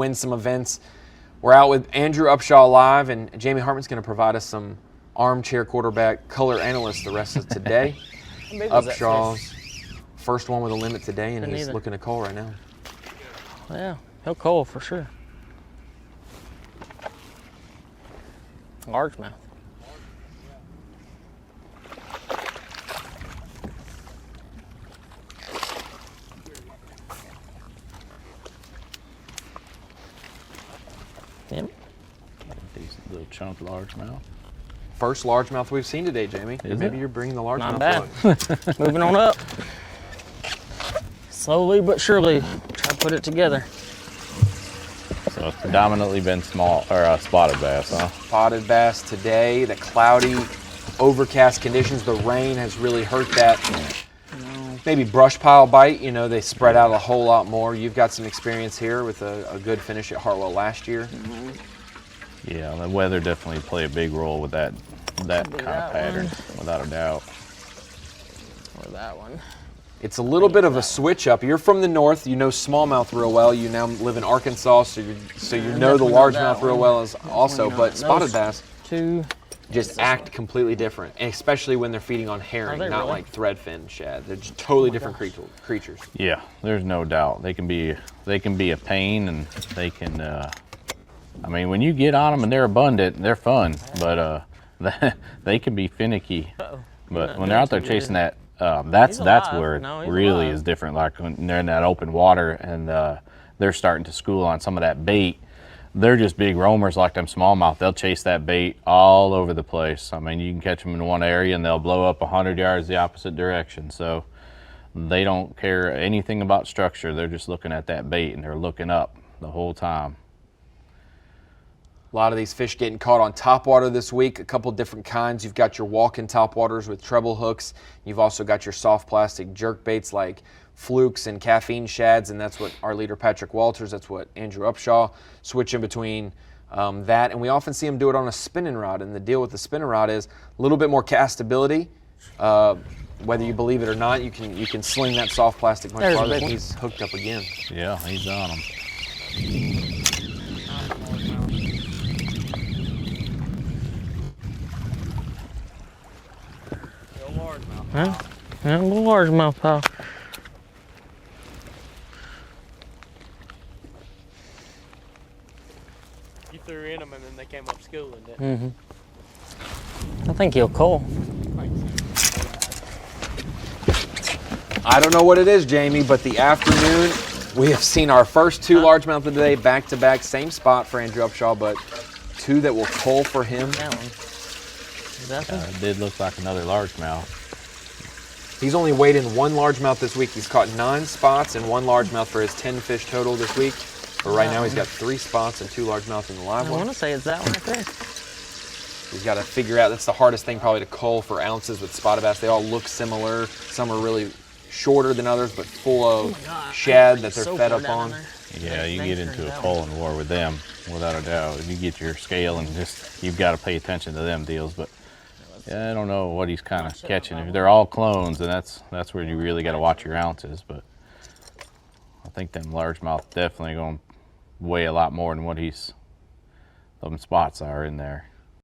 win some events. We're out with Andrew Upshaw live, and Jamie Hartman's going to provide us some armchair quarterback color analyst the rest of today. Upshaw's first one with a limit today, and he's looking to call right now. Yeah, he'll call for sure. Largemouth. Yep. Decent little chunk of largemouth. First largemouth we've seen today, Jamie. Maybe you're bringing the largemouth. Not bad. Moving on up. Slowly but surely, try to put it together. So it's predominantly been small or spotted bass, huh? Spotted bass today. The cloudy, overcast conditions. The rain has really hurt that. Maybe brush pile bite. You know, they spread out a whole lot more. You've got some experience here with a good finish at Hartwell last year. Yeah, the weather definitely played a big role with that kind of pattern, without a doubt. Or that one. It's a little bit of a switch up. You're from the north, you know smallmouth real well. You now live in Arkansas, so you know the largemouth real well as also. But spotted bass just act completely different, and especially when they're feeding on herring, not like threadfin shad. They're just totally different creatures. Yeah, there's no doubt. They can be a pain, and they can. I mean, when you get on them and they're abundant, they're fun, but they can be finicky. But when they're out there chasing that, that's where it really is different. Like when they're in that open water and they're starting to school on some of that bait. They're just big roamers like them smallmouth. They'll chase that bait all over the place. I mean, you can catch them in one area and they'll blow up 100 yards the opposite direction. So they don't care anything about structure. They're just looking at that bait and they're looking up the whole time. A lot of these fish getting caught on topwater this week, a couple different kinds. You've got your walk-in topwaters with treble hooks. You've also got your soft plastic jerk baits like flukes and caffeine shads, and that's what our leader Patrick Walters, that's what Andrew Upshaw, switching between that. And we often see him do it on a spinning rod, and the deal with the spinning rod is a little bit more castability. Whether you believe it or not, you can sling that soft plastic much farther. He's hooked up again. Yeah, he's on them. Huh? Yeah, a little largemouth, pal. You threw in them and then they came up schooling, didn't you? I think he'll call. I don't know what it is, Jamie, but the afternoon, we have seen our first two largemouth of the day back to back, same spot for Andrew Upshaw, but two that will cull for him. That one. It did look like another largemouth. He's only weighed in one largemouth this week. He's caught 9 spots and 1 largemouth for his 10 fish total this week. But right now he's got 3 spots and 2 largemouth in the live one. I want to say it's that one right there. He's got to figure out, that's the hardest thing probably to cull for ounces with spotted bass. They all look similar. Some are really shorter than others, but full of shad that they're fed up on. Yeah, you get into a culling war with them, without a doubt. If you get your scale and you've got to pay attention to them deals. But yeah, I don't know what he's kind of catching. If they're all clones, then that's where you really got to watch your ounces. But I think them largemouth definitely going to weigh a lot more than what them spots are in there.